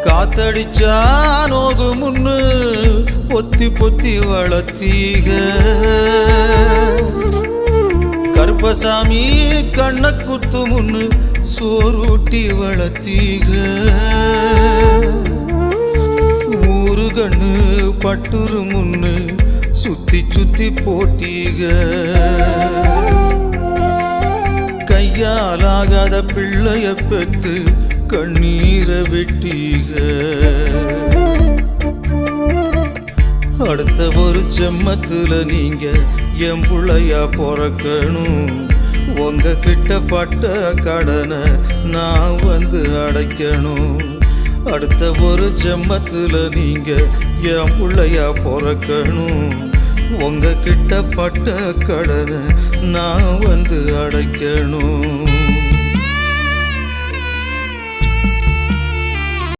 காத்தடிச்சா நோகு முன்னு பொத்தி பொத்தி வளர்த்தீக கருப்பசாமி கண்ண குத்து முன்னு சோறுட்டி வளர்த்தீக ஊரு கண்ணு பட்டுரு முன்னு சுத்தி சுத்தி போட்டீக கையாலாகாத பிள்ளைய பெத்து கண்ணீரை வெட்டீக அடுத்த ஒரு ஜென்மத்துல நீங்க என் புள்ளையா பிறக்கணும் உங்க கிட்ட பட்ட கடனை நான் வந்து அடைக்கணும் அடுத்த ஒரு ஜென்மத்துல நீங்க என் புள்ளையா பிறக்கணும் உங்க கிட்ட பட்ட கடனை நான் வந்து அடைக்கணும்